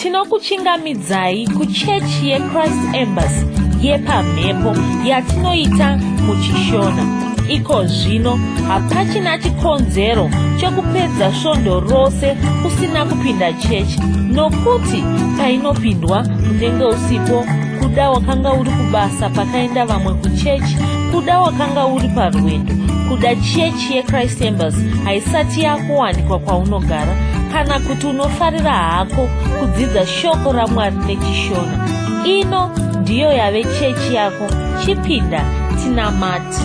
tinokuchingamidzai kuchechi yeChrist Embassy yepamhepo yatinoita muchishona. Iko zvino hapachina chikonzero chokupedza svondo rose usina kupinda chechi, nokuti painopindwa unenge usipo, kuda wakanga uri kubasa pakaenda vamwe kuchechi, kuda wakanga uri parwendo, kuda chechi yeChrist Embassy haisati yakuwanikwa kwaunogara, kana kuti unofarira hako kudzidza shoko raMwari nechishona. Ino ndiyo yave chechi yako. Chipinda tinamati.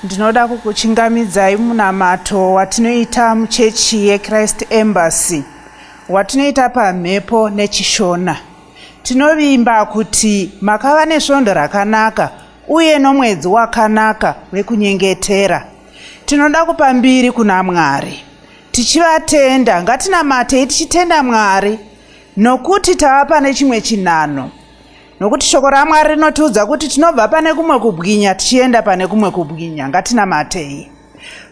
Ndinoda kukuchingamidzai munamato watinoita muchechi yeChrist Embassy, watinoita pamhepo nechishona. Tinovimba kuti makava nesvondo rakanaka uye nomwedzi wakanaka wekunyengetera. Tinoda kupa mbiri kuna Mwari tichivatenda. Ngatinamatei tichitenda Mwari nokuti tava pane chimwe chinano, nokuti shoko raMwari rinotiudza kuti tinobva pane kumwe kubwinya tichienda pane kumwe kubwinya. Ngatinamatei.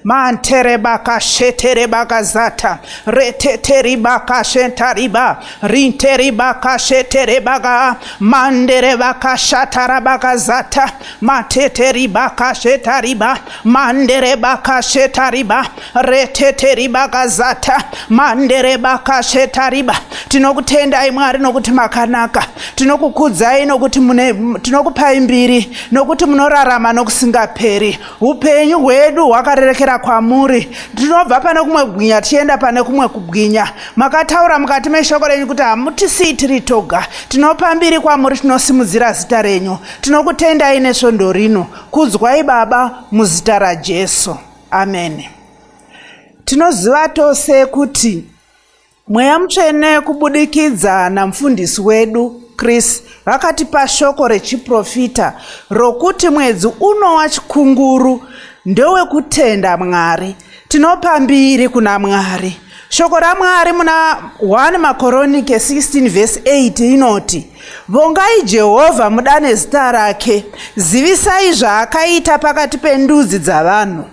Manterebaka sheterebaka zata reteteribaka shetariba rinteribaka sheterebaga manderebaka shatarabaka zata mateteribaka shetariba manderebaka shetariba reteteribaka zata manderebaka shetariba. Tinokutendai Mwari nokuti makanaka, tinokukudzai nokuti tinokupai mbiri nokuti munorarama nokusingaperi. Upenyu hwedu hwakarerekera kwamuri. Tinobva pane kumwe kubwinya tichienda pane kumwe kubwinya. Makataura mukati meshoko renyu kuti hamutisii tiri toga. Tinopa mbiri kwamuri, tinosimudzira zita renyu. Tinokutendai nesvondo rino. Kudzwai Baba muzita raJesu. Amen. Tinoziva tose kuti Mweya Mutsvene kubudikidza namufundisi wedu Chris vakatipa shoko rechiprofita rokuti mwedzi unowa chikunguru ndowekutenda Mwari. Tinopa mbiri kuna Mwari. Shoko raMwari muna 1 Makoronike 16 verse 8 inoti, vongai Jehovha mudane zita rake, zivisai zvaakaita pakati pendudzi dzavanhu.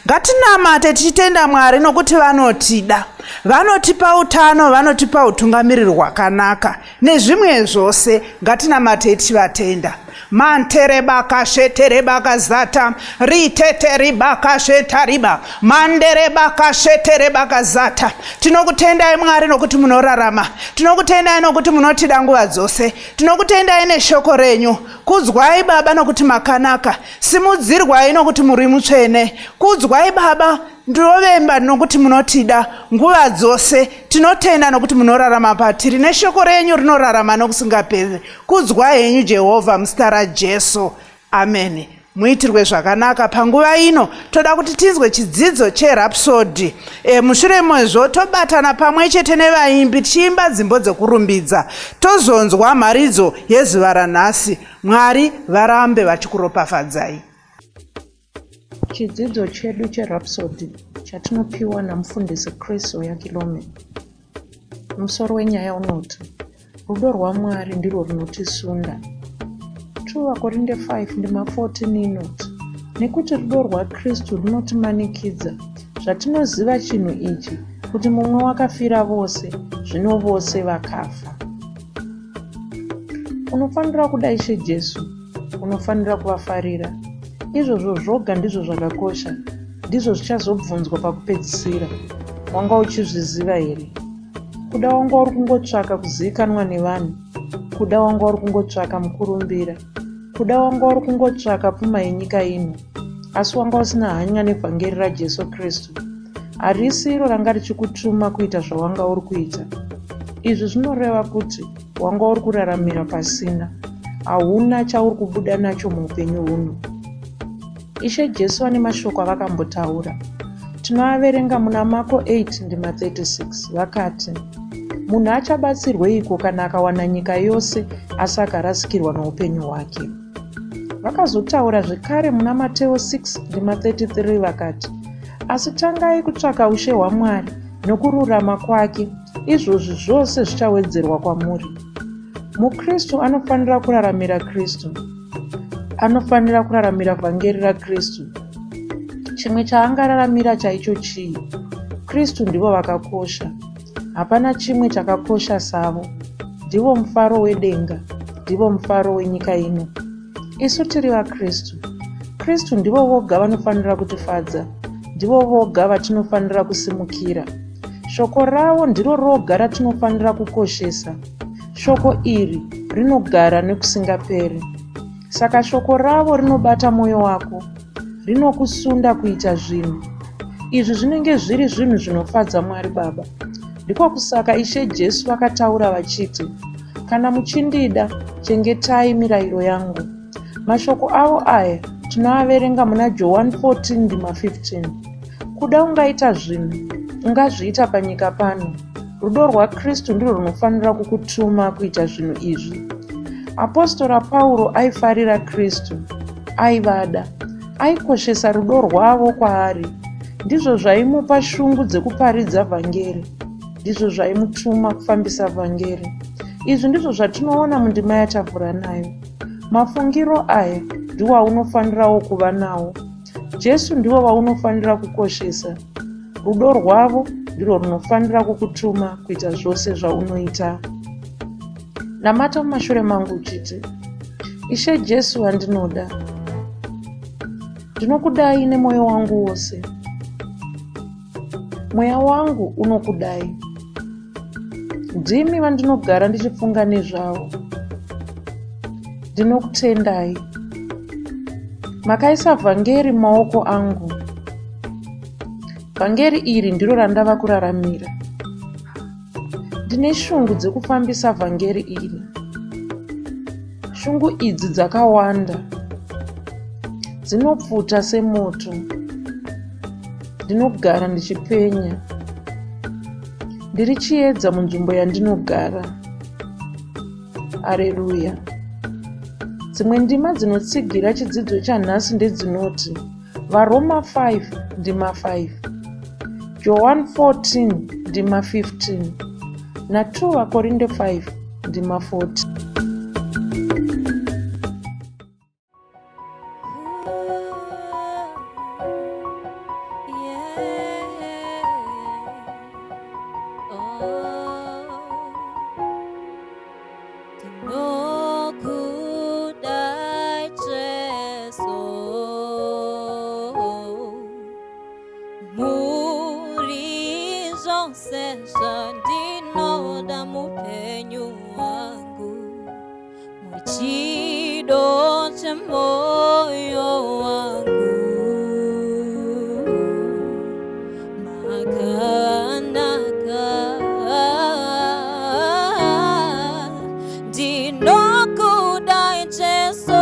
Ngatinamate tichitenda Mwari nokuti vanotida, vanotipa utano, vanotipa utungamiriri hwakanaka nezvimwe zvose. Ngatinamate tichivatenda. Manterebaka sheterebaka zata riteteribaka shetariba manderebaka sheterebaka zata. Tinokutendai Mwari nokuti munorarama, tinokutendai nokuti munotida nguva dzose, tinokutendai neshoko renyu. Kudzwai Baba nokuti makanaka, simudzirwai nokuti muri mutsvene. Kudzwai Baba, ndinovemba nokuti munotida nguva dzose. Tinotenda nokuti munorarama patiri neshoko renyu rinorarama nokusingaperi. Kudzwai henyu Jehovha muzita raJesu. Amen. Muitirwe zvakanaka. Panguva ino toda kuti tinzwe chidzidzo cherhapsody. Mushure mezvo tobatana pamwe chete nevaimbi tichiimba dzimbo dzekurumbidza, tozonzwa mharidzo yezuva ranhasi. Mwari varambe vachikuropafadzai. Chidzidzo chedu cherhapsody chatinopiwa namufundisi Chris Oyakilome. Musoro wenyaya unoti, rudo rwaMwari ndirwo runotisunda. 2 Korinde 5:14 inoti, nekuti rudo rwaKristu runotimanikidza, zvatinoziva chinhu ichi, kuti mumwe wakafira vose, zvino vose vakafa. Unofanira kuda Ishe Jesu, unofanira kuvafarira. Izvozvo zvoga ndizvo zvakakosha, ndizvo zvichazobvunzwa pakupedzisira. Wanga uchizviziva here? Kuda wanga uri kungotsvaka kuzivikanwa nevanhu, kuda wanga uri kungotsvaka mukurumbira, kuda wanga uri kungotsvaka pfuma yenyika ino, asi wanga usina hanya nevhangeri raJesu Kristu. Harisi iro ranga richikutuma kuita zvawanga uri kuita. Izvi zvinoreva kuti wanga uri kuraramira pasina, hauna chauri kubuda nacho muupenyu huno. Ishe Jesu ane mashoko avakambotaura. Tinoaverenga muna Marko 8:36. Vakati, munhu achabatsirweiko kana akawana nyika yose asi akarasikirwa noupenyu hwake? Vakazotaura zvekare muna Mateo 6:33. Vakati, asi tangai kutsvaka ushe hwaMwari nokururama kwake, izvozvi zvose zvichawedzerwa kwamuri. Mukristu anofanira kuraramira Kristu, anofanira kuraramira vhangeri raKristu. Chimwe chaangararamira chaicho chii? Kristu ndivo vakakosha, hapana chimwe chakakosha savo. Ndivo mufaro wedenga, ndivo mufaro wenyika ino. Isu tiri vaKristu. Kristu ndivo voga vanofanira kutifadza, ndivo voga vatinofanira kusimukira. Shoko ravo ndiro roga ratinofanira kukoshesa. Shoko iri rinogara nekusingaperi. Saka shoko ravo rinobata mwoyo wako, rinokusunda kuita zvinhu. Izvi zvinenge zviri zvinhu zvinofadza Mwari Baba. Ndiko kusaka Ishe Jesu vakataura vachiti, kana muchindida, chengetai mirayiro yangu. Mashoko avo aya tinoaverenga muna Johani 14:15. Kuda ungaita zvinhu, ungazviita panyika pano. Rudo rwaKristu ndirwo runofanira kukutuma kuita zvinhu izvi. Apostora Pauro aifarira Kristu, aivada, aikoshesa rudo rwavo kwaari. Ndizvo zvaimupa shungu dzekuparidza vhangeri, ndizvo zvaimutuma kufambisa vhangeri. Izvi ndizvo zvatinoona mundima yatavhura nayo. Mafungiro aya ndiwo aunofanirawo kuva nawo. Jesu ndivo vaunofanira kukoshesa. Rudo rwavo ndirwo runofanira kukutuma kuita zvose zvaunoita. Namata mumashure mangu uchiti, Ishe Jesu wandinoda, ndinokudai nemwoyo wangu wose. Mweya wangu unokudai. Ndimi vandinogara ndichifunga nezvavo. Ndinokutendai. Makaisa vhangeri mumaoko angu. Vhangeri iri ndiro randava kuraramira. Ndine shungu dzekufambisa vhangeri iri. Shungu idzi dzakawanda, dzinopfuta semoto. Ndinogara ndichipenya, ndiri chiedza munzvimbo yandinogara. Aleluya. Dzimwe ndima dzinotsigira chidzidzo chanhasi ndedzinoti vaRoma 5:5, Johani 14:15 na2 vaKorinde 5:40. Sasa ndinoda mupenyu wangu, muchido cha moyo wangu, makanaka ndinokudai Jesu.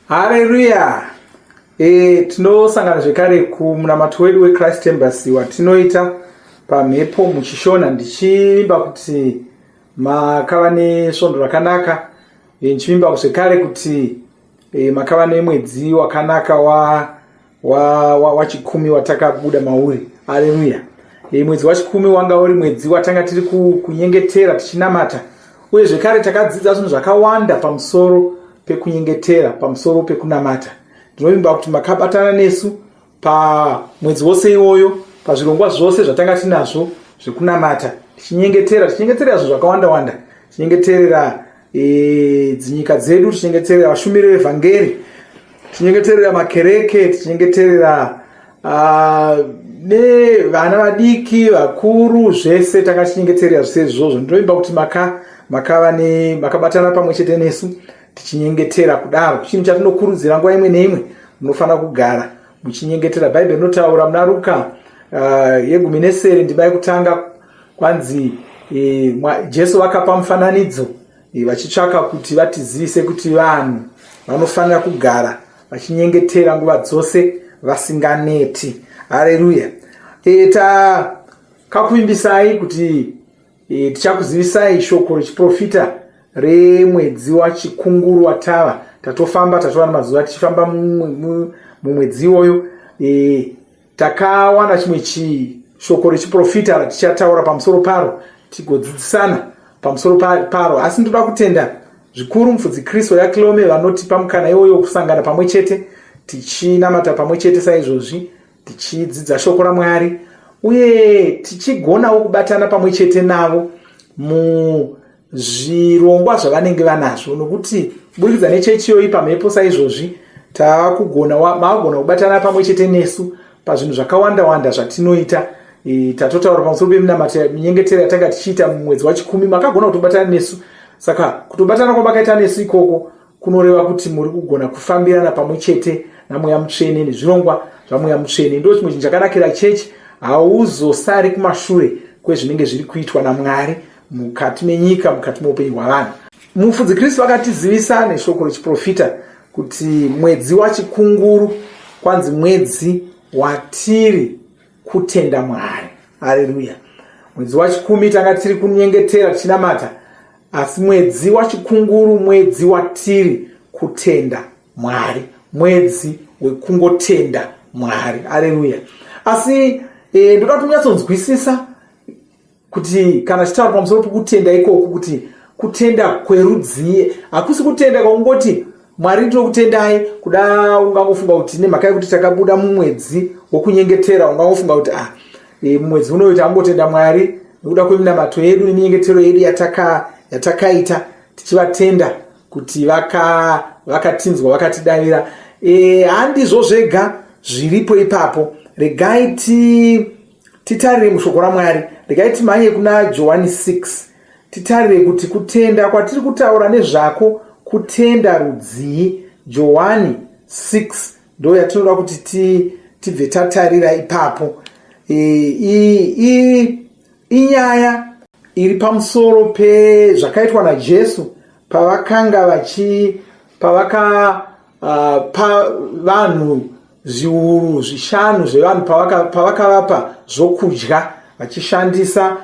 Haleluya. Tinosangana zvekare kumunamato wedu weChrist Embassy watinoita pamhepo muchishona, ndichivimba kuti makava nesvondo rakanaka. Ndichivimba zvekare kuti makava nemwedzi wakanaka wachikumi watakabuda mauri. Haleluya. Mwedzi wachikumi wanga uri mwedzi watanga tiri kunyengetera tichinamata, uye zvekare takadzidza zvinhu zvakawanda pamusoro pekunyengetera, pamusoro pekunamata. Ndinovimba kuti makabatana nesu pamwedzi wose iwoyo, pazvirongwa zvose zvatanga tinazvo zvekunamata, tichinyengetera zvinhu zvakawanda, tichinyengeterera dzinyika dzedu, tichinyengeterera vashumiri vevhangeri, tichinyengeterera makereke, tichinyengeterera nevana vadiki vakuru, zvese takachinyengeterera zvese izvozvo. Ndinovimba kuti makabatana pamwe chete nesu tichinyengetera kudaro. Chinhu chatinokurudzira nguva imwe neimwe, munofanira kugara muchinyengetera. Bhaibheri rinotaura muna Luka 10 ndima yekutanga, kwanzi Jesu vakapa mufananidzo vachitsvaka kuti vatizivise kuti vanhu vanofanira kugara vachinyengetera nguva dzose vasinganeti. Haleluya. Takakuvimbisai kuti tichakuzivisai shoko rechiprofita remwedzi wachikunguru watava. Tatova namazuva tichifamba mumwedzi iwoyo. Takawana chimwe shoko rechiprofita ratichataura pamusoro paro, tigodzidzisana pamusoro paro. Asi ndoda kutenda zvikuru mufudzi Kristu yaKilome vanotipa mukana iwoyo kusangana pamwe chete, tichinamata pamwe chete saizvozvi, tichidzidza shoko raMwari, uye tichigonawo kubatana pamwe chete navo muzvirongwa zvavanenge vanazvo, nokuti kuburikidza nechechi iyoyi pamhepo saizvozvi magona kubatana pamwe chete nesu pazvinhu zvakawanda zvatinoita. Tatotaura pamusoro peminyengetero yatanga tichiita mumwedzi wachikumi, makagona kutobatana nesu. Saka kutobatana kwamakaita nesu ikoko kunoreva kuti muri kugona kufambirana pamwe chete naMweya Mutsvene nezvirongwa zvaMweya Mutsvene. Ndo chimwe chinhu chakanakira chechi, hauzosari kumashure kwezvinenge zviri kuitwa naMwari mukati menyika, mukati meupenyu hwavanhu. Mufudzi Kristu vakatizivisa neshoko rechiprofita kuti mwedzi wachikunguru kwanzi mwedzi watiri kutenda Mwari. Haleluya. Mwedzi wachikumi tanga tiri kunyengetera tichinamata, asi mwedzi wachikunguru mwedzi watiri kutenda Mwari, mwedzi wekungotenda Mwari. Haleluya. Asi ndoda kuti munyatsonzwisisa kuti kana chitaura pamusoro pekutenda ikoko, kuti kutenda kwerudzi hakusi kutenda kwakungoti Mwari ndinokutendai kuda ungangofunga kuti nemhaka yekuti takabuda mumwedzi wokunyengetera ungangofunga kuti mumwedzi unoita angotenda Mwari nekuda kweminamato yedu neminyengetero yedu yatakaita tichivatenda kuti vakatinzwa vakatidavira. Handizvo zvega zviripo ipapo. Regai titarire mushoko raMwari, regai timhanye kuna Johani 6 titarire kuti kutenda kwatiri kutaura nezvako kutenda rudzii. Johani 6 ndo yatinoda kuti tibve tatarira ipapo. Inyaya iri pamusoro pezvakaitwa naJesu pavakanga pavakapa vanhu zviuru 5 zvevanhu pavakavapa zvokudya vachishandisa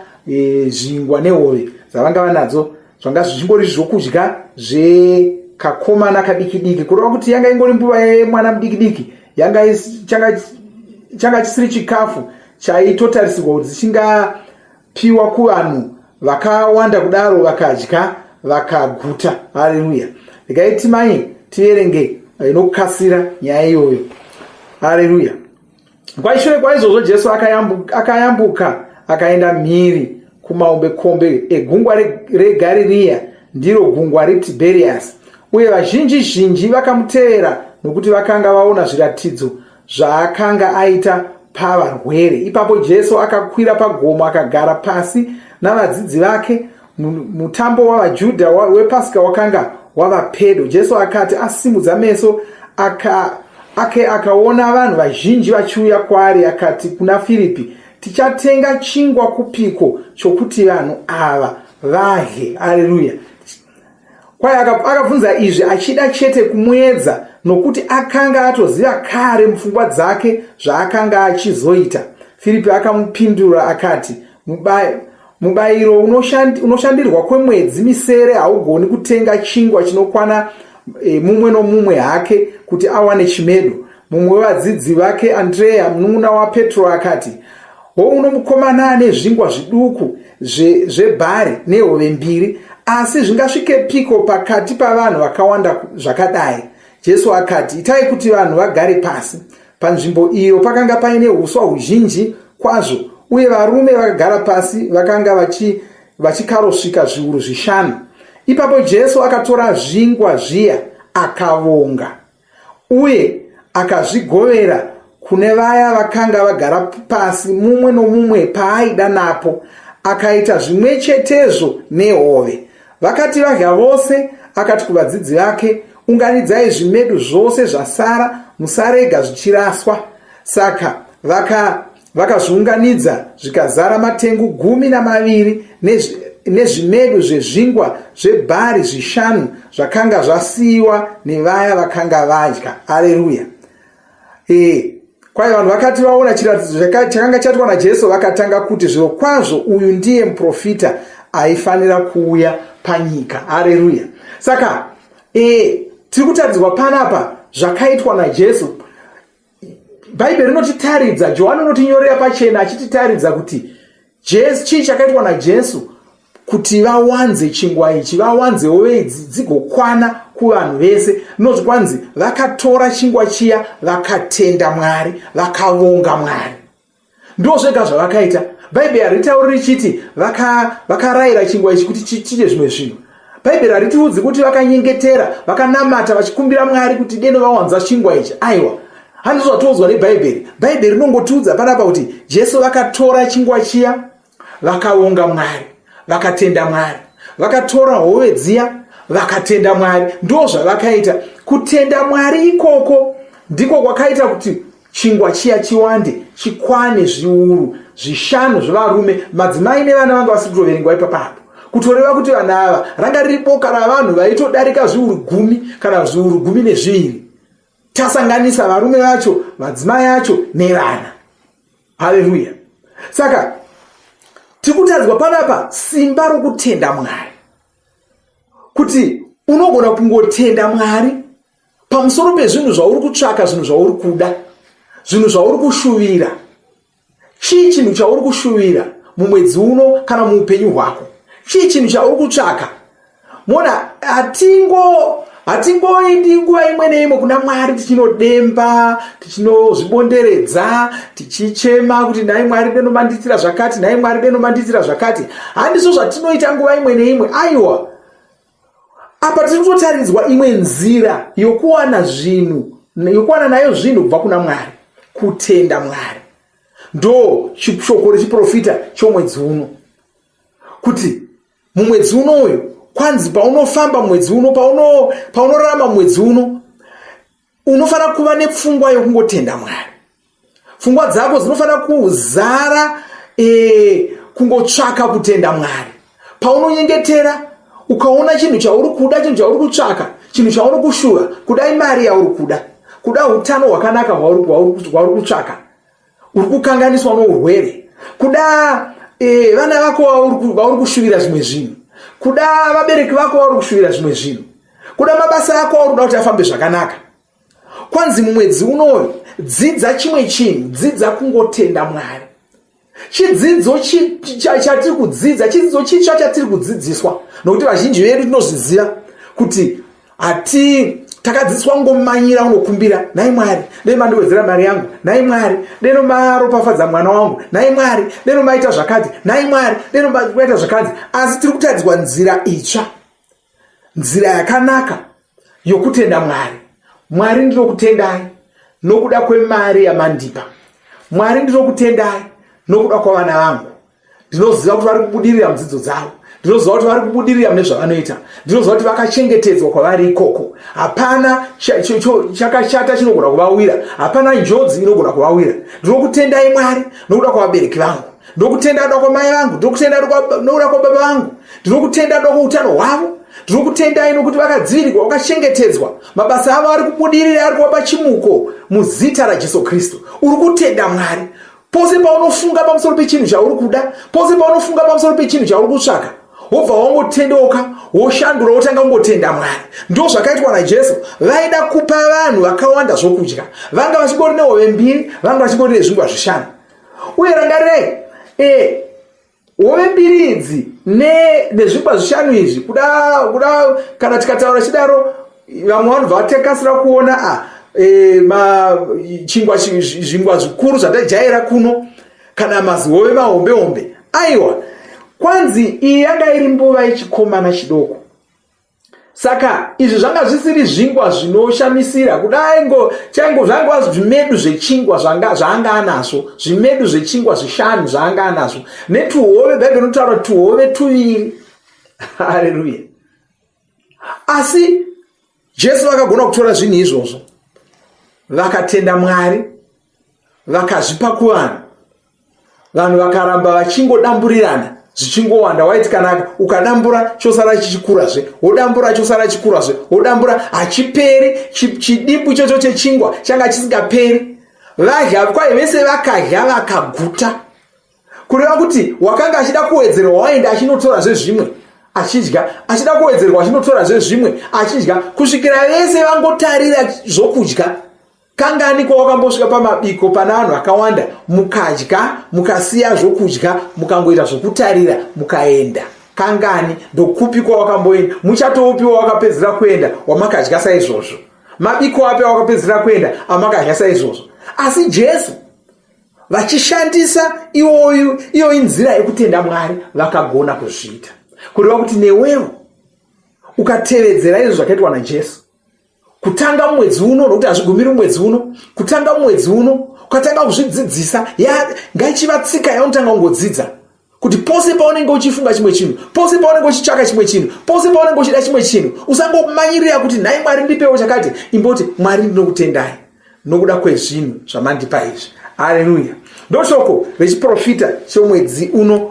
zvingwa nehove zvavanga vanadzo, zvanga zvichingori zvokudya zvekakomana kadiki-diki, kureva kuti yanga ingori nguva yemwana mudiki-diki, changa chisiri chikafu chaitotarisirwa kuti chingapiwa kuvanhu vakawanda kudaro vakadya vakaguta. Haleluya. Regai timai tierenge inokasira nyaya iyoyo. Haleluya. Kwaishure kwaizvozvo Jesu akayambuka akaenda mhiri kumahombekombe egungwa reGarirea, ndiro gungwa reTiberias, uye vazhinji vakamutevera nokuti vakanga vaona zviratidzo zvaakanga aita pavarwere. Ipapo Jesu akakwira pagomo akagara pasi navadzidzi vake. Mutambo wavaJudha wePasika wakanga wava pedo. Jesu akati asimudza meso akaona vanhu vazhinji vachiuya kwaari, akati kuna Firipi, tichatenga chingwa kupiko chokuti vanhu ava vadye? Haleluya. Kwaye akabvunza izvi achida chete kumuedza nokuti akanga atoziva kare mupfungwa dzake zvaakanga achizoita. Filipi akamupindura akati, mubayiro unoshandirwa kwemwedzi misere haugoni kutenga chingwa chinokwana mumwe nomumwe hake kuti awane chimedo. Mumwe wevadzidzi vake Andrea munun'una waPetro akati, uno mukomana ane zvingwa zviduku zvebhari nehove mbiri, asi zvingasvike piko pakati pavanhu vakawanda zvakadai? Jesu akati, itai kuti vanhu vagare pasi. Panzvimbo iyo pakanga paine uswa huzhinji kwazvo, uye varume vakagara pasi vakanga vachikarosvika zviuru 5. Ipapo Jesu akatora zvingwa zviya akavonga, uye akazvigovera kune vaya vakanga vagara pasi, mumwe nomumwe paaida napo. Akaita zvimwe chetezvo nehove. Vakati vadya vose, akati kuvadzidzi vake, unganidzai zvimedu zvose zvasara, musarega zvichiraswa. Saka vakazviunganidza zvikazara matengu 12 nezvimedu zvezvingwa zvebhari 5 zvakanga zvasiyiwa nevaya vakanga vadya. Aleluya. Kwai vanhu vakati vaona chiratidzo chakanga chatwa naJesu vakatanga kuti zviro kwazvo uyu ndiye muprofita aifanira kuuya panyika. Haleluya. Saka tiri kutaridzwa panapa zvakaitwa naJesu. Bhaibheri rinotitaridza, Johani unotinyorera pachena achititaridza kuti chii chakaitwa naJesu kuti vawanze chingwa ichi, vawanze hove idzi dzigokwana kuvanhu vese. Nozvi kwanzi vakatora chingwa chiya vakatenda Mwari, vakavonga Mwari. Ndo zvega zvavakaita. Bhaibheri haritauri richiti vakarayira chingwa ichi kuti chidye zvimwe zvinhu. Bhaibheri haritiudzi kuti vakanyengetera, vakanamata vachikumbira Mwari kuti deno vawanza chingwa ichi. Aiwa, handizvo zvatiudzwa neBhaibheri. Bhaibheri rinongotiudza panapa kuti Jesu vakatora chingwa chiya vakavonga Mwari, vakatenda Mwari. Vakatora hove dziya vakatenda Mwari. Ndo zvavakaita. Kutenda Mwari ikoko ndiko kwakaita kuti chingwa chiya chiwande, chikwane zviuru 5 zvevarume. Madzimai nevana vanga vasiri kutoverengwa ipapo. Kutoreva kuti vanhu ava ranga riri boka ravanhu vaitodarika zviuru 10 kana zviuru 12. Tasanganisa varume vacho, madzimai acho nevana. Haleluya. Saka tikutadzwa panapa simba rokutenda Mwari, kuti unogona kungotenda Mwari pamusoro pezvinhu zvauri kutsvaka, zvinhu zvauri kuda, zvinhu zvauri kushuvira. Chii chinhu chauri kushuvira mumwedzi uno kana muupenyu hwako? Chii chinhu chauri kutsvaka? Mona hatingoendi nguva imwe neimwe kuna Mwari tichinodemba, tichinozvibonderedza, tichichema kuti nhai Mwari deno manditira zvakati, nhai Mwari deno manditira zvakati. Handizvo zvatinoita nguva imwe neimwe. Aiwa, apa tiri kutotaridzwa imwe nzira yokuwana nayo zvinhu kubva kuna Mwari, kutenda Mwari. Ndo shoko rechiprofita chomwedzi uno, kuti mumwedzi unoyu kwanzi paunofamba mwedzi uno, paunorarama mwedzi uno, unofanira kuva nepfungwa yokungotenda Mwari. Pfungwa dzako dzinofanira kuzara kungotsvaka kutenda Mwari. Paunonyengetera ukaona chinhu chauri kuda, chinhu chauri kutsvaka, chinhu chauri kushuva, kudai mari yauri kuda utano hwakanaka hwauri kutsvaka, uri kukanganiswa nourwere, kuda vana vako vauri kushuvira zvimwe zvinhu, kuda vabereki vako vauri kushuvira zvimwe zvinhu, kuda mabasa ako auri kuda kuti afambe zvakanaka. Kwanzi mumwedzi unoyu dzidza chimwe chinhu, dzidza kungotenda Mwari. Chidzidzo chatiri kudzidza, chidzidzo chitsva chatiri kudzidziswa, nokuti vazhinji vedu tinozviziva kuti takadzidziswa ngomanyira unokumbira, nhai Mwari deno mandiwedzera mari yangu, nhai Mwari deno maropafadza mwana wangu, nhai Mwari deno maita zvakati, nhai Mwari deno maita zvakati. Asi tiri kutadzwa nzira itsva, nzira yakanaka yokutenda Mwari. Mwari ndinokutendai nokuda kwemari yamandipa. Mwari ndinokutendai nokuda kwavana vangu. Ndinoziva kuti vari kubudirira mudzidzo dzavo, ndinoziva kuti vari kubudirira mune zvavanoita, ndinoziva kuti vakachengetedzwa kwavari ikoko. Hapana chakashata chinogona kuvawira, hapana njodzi inogona kuvawira. Ndinokutendai Mwari nokuda kwavabereki vangu, ndinokutenda nokuda kwamai vangu, ndinokutenda nokuda kwababa vangu, ndinokutenda nokuda kwautano hwavo, Ndiri kutendai nokuti vakadzivirirwa, vakachengetedzwa, mabasa avo ari kubudirira, ari kuvapa chimuko muzita raJesu Kristu. Uri kutenda Mwari pose paunofunga pamusoro pechinhu chauri kuda, pose paunofunga pamusoro pechinhu chauri kutsvaka, wobva wangotendeuka, woshandura, wotanga kungotenda Mwari. Ndo zvakaitwa naJesu. Vaida kupa vanhu vakawanda zvokudya, vanga vachingori nehove mbiri, vanga vachingori nezvingwa zvishanu. Uye rangarirai, hove mbiri idzi nezvingwa zvishanu izvi, kuda kana tikataura chidaro, vamwe vanhu vatekasira kuona zvingwa zvikuru zvatajaira kuno, kana mazihove mahombe. Aiwa, kwanzi iyi yanga iri nguva yechikomana chidoko. Saka izvi zvanga zvisiri zvingwa zvinoshamisira, kudai zvanga zvimedu zvechingwa zvaanga anazvo, zvimedu zvechingwa zvishanu zvaanga anazvo, netuhove, Bhaibheri rinotaura tuhove tuviri. Haleluya. Asi Jesu vakagona kutora zvinhu izvozvo, vakatenda Mwari, vakazvipa kuvanhu, vanhu vakaramba vachingodamburirana zvichingowanda. Waiti kana ukadambura chosara chichikurazve, wodambura chosara chikurazve, wodambura hachiperi. Chidimbu ichocho chechingwa changa chisingaperi. Vadya kwaye vese vakadya vakaguta, kureva kuti wakanga achida kuwedzerwa waenda achinotorazve zvimwe achidya, achida kuwedzerwa achinotorazve zvimwe achidya, kusvikira vese vangotarira zvokudya. Kangani kwawakambosvika pamabiko pana vanhu vakawanda, mukadya, mukasiya zvokudya, mukangoita zvokutarira, mukaenda? Kangani? Ndokupi kwawakamboenda? Muchatoupi wawakapedzera kuenda wamakadya saizvozvo? Mabiko api awakapedzera kuenda amakadya saizvozvo? Asi Jesu vachishandisa iyo inzira yekutenda Mwari, vakagona kuzviita. Kureva kuti newewo ukatevedzera izvo zvakaitwa naJesu, kutanga mumwedzi uno, nokuti hazvigumiri mumwedzi uno, kutanga mumwedzi uno ukatanga kuzvidzidzisa, ngaichivatsika yaunotanga kungodzidza, kuti pose paunenge uchifunga chimwe chinhu, pose paunenge uchitsvaka chimwe chinhu, pose paunenge uchida chimwe chinhu, usangomanyirira kuti nhai Mwari ndipewo chakati, imboti Mwari ndinokutendai nokuda kwezvinhu zvamandipa izvi. Haleluya. Ndoshoko rechiprofita chomwedzi uno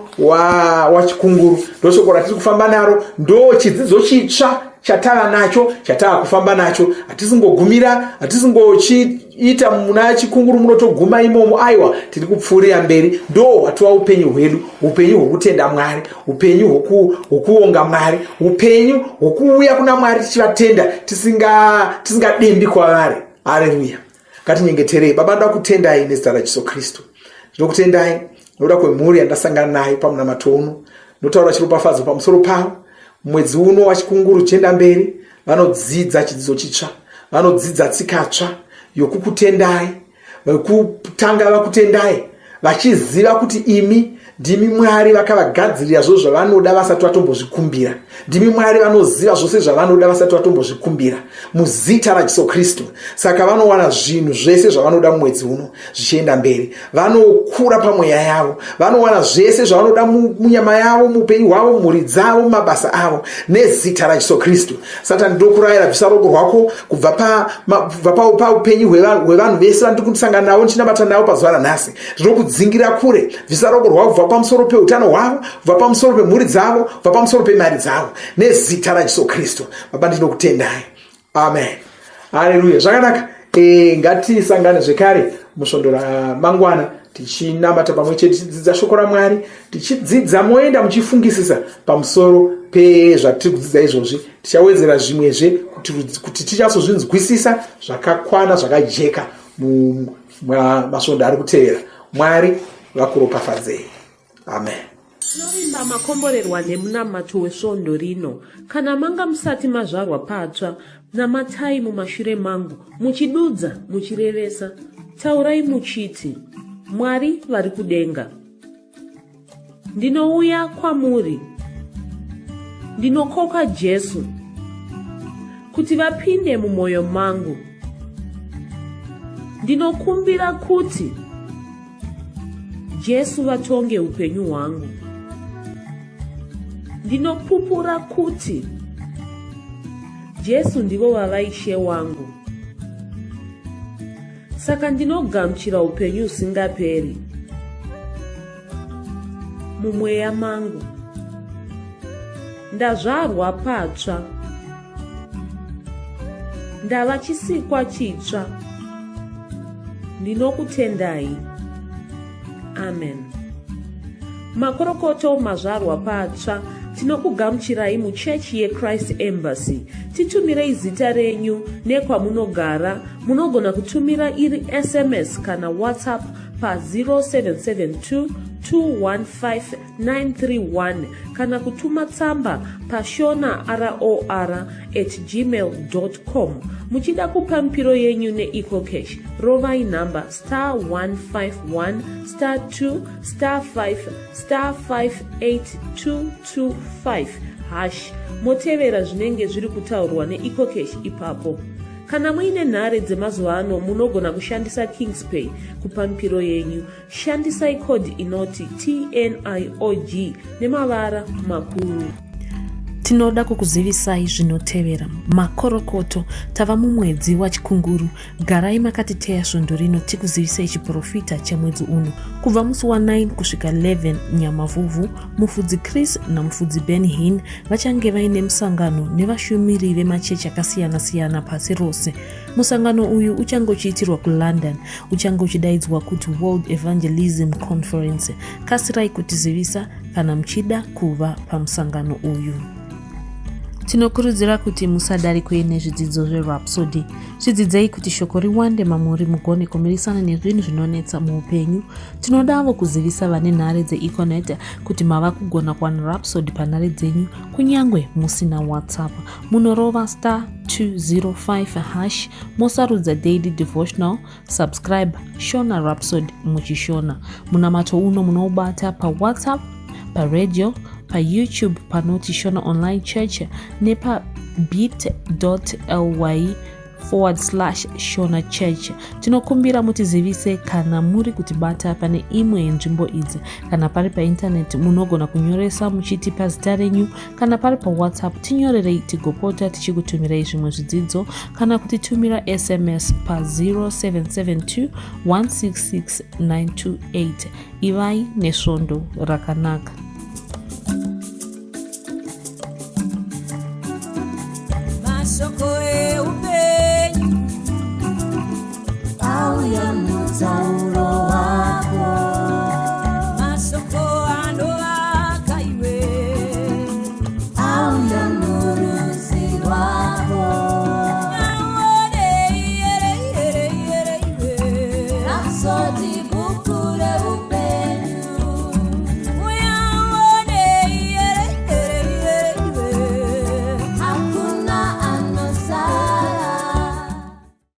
wachikunguru, ndoshoko ratiri kufamba naro, ndo chidzidzo chitsva chatava nacho, chatava kufamba nacho. Hatisingogumira, hatisingochiita muna chikunguru munotoguma imomo. Aiwa, tiri kupfuurira mberi. Ndo hwatova upenyu hwedu, upenyu hwokutenda Mwari, upenyu hwokuonga Mwari, upenyu hwokuuya kuna Mwari tichivatenda, tisingadembi kwavari. Haleluya. Ngatinyengeterei. Baba, ndoda kutendai nezita raJesu Kristu. Ndinokutendai nokuda kwemhuri yandasangana nayo pamunamato uno. Notaura chiropafadzo pamusoro pavo. Mwedzi uno wachikunguru chienda mberi, vanodzidza chidzidzo chitsva, vanodzidza tsika tsva yokukutendai, kutanga vakutendai, vachiziva kuti imi ndimi Mwari vakavagadzirira zvose zvavanoda vasati vatombozvikumbira. Ndimi Mwari vanoziva zvose zvavanoda vasati vatombozvikumbira, muzita raJesu Kristu. Saka vanowana zvinhu zvese zvavanoda mumwedzi uno zvichienda mberi. Vanokura pamweya yavo, vanowana zvese zvavanoda munyama yavo, muupenyu hwavo, mhuri dzavo, mabasa avo, nezita raJesu Kristu. Satani, ndokurayira bvisa rogo rwako kubva paupenyu hwevanhu vese vandiri kusangana navo, ndichinabata navo pazuva ranhasi. Ndinokudzingira kure bvisa rogo rwako kubva pamusoro peutano hwavo, kubva pamusoro pemhuri dzavo, kubva pamusoro pemari dzavo, nezita raJesu Kristu. Baba, ndinokutendai. Amen. Haleluya. Zvakanaka. Ngatisangane zvekare musvondo ramangwana tichinamata pamwe chete, tichidzidza shoko raMwari, tichidzidza moenda muchifungisisa pamusoro pezvatiri kudzidza izvozvi. Tichawedzera zvimwezve kuti tichazozvinzwisisa zvakakwana, zvakajeka mumasvondo ari kutevera. Mwari vakuropafadzei. Amen. Tinovimba makomborerwa nemunamato wesvondo rino. Kana manga musati mazvarwa patsva, namatai mumashure mangu, muchidudza, muchirevesa, taurai muchiti, Mwari vari kudenga, ndinouya kwamuri, ndinokoka Jesu kuti vapinde mumwoyo mangu. Ndinokumbira kuti Jesu vatonge upenyu hwangu. Ndinopupura kuti Jesu ndivo vavaishe wangu. Saka ndinogamuchira upenyu usingaperi mumweya mangu. ndazvarwa patsva, ndava chisikwa chitsva. Ndinokutendai. Amen. Makorokoto mazvarwa patsva, tinokugamuchirai muchechi yeChrist Embassy. Titumirei zita renyu nekwamunogara. Munogona kutumira iri SMS kana WhatsApp pa 0772 215 kana kutuma tsamba pa shonaror@gmail.com. Muchida kupa mpiro yenyu neEcocash, rovai namba *151*2*5*58225# motevera zvinenge zviri kutaurwa neEcocash ipapo. Kana muine nhare dzemazuva ano munogona kushandisa KingsPay kupa mpiro yenyu. Shandisai kodi inoti TNIOG nemavara makuru. Tinoda kukuzivisai zvinotevera. Makorokoto, tava mumwedzi wachikunguru. Garai makatiteya svondo rino tikuzivisei chiprofita chemwedzi uno. Kubva musi wa9 kusvika 11 Nyamavhuvhu, mufudzi Chris namufudzi Ben Hinn vachange vaine musangano nevashumiri vemachechi akasiyana-siyana pasi rose. Musangano uyu uchange uchiitirwa kuLondon, uchange uchidaidzwa kuti World Evangelism Conference. Kasirai kutizivisa kana muchida kuva pamusangano uyu. Tinokurudzira kuti musadarikwe nezvidzidzo zveRhapsody. Zvidzidzei kuti shoko riwande mamuri mugone kumirisana nezvinhu zvinonetsa muupenyu. Tinodavo kuzivisa vane nhare dzeEconet kuti mava kugona kuwana Rhapsody panhare dzenyu kunyangwe musina WhatsApp. Munorova *205# mosarudza daily devotional, subscribe Shona Rhapsody muchishona. Munamato uno munoubata pa WhatsApp, pa radio, pa YouTube panoti Shona Online Church nepa bit.ly/Shona Church. Tinokumbira mutizivise kana muri kutibata pane imwe yenzvimbo idzi. Kana pari pa internet munogona kunyoresa muchitipa zita renyu. Kana pari pa WhatsApp tinyorerei tigopota tichikutumirai zvimwe zvidzidzo. Kana kutitumira SMS pa 0772 166 928. Ivai nesvondo rakanaka. Masoko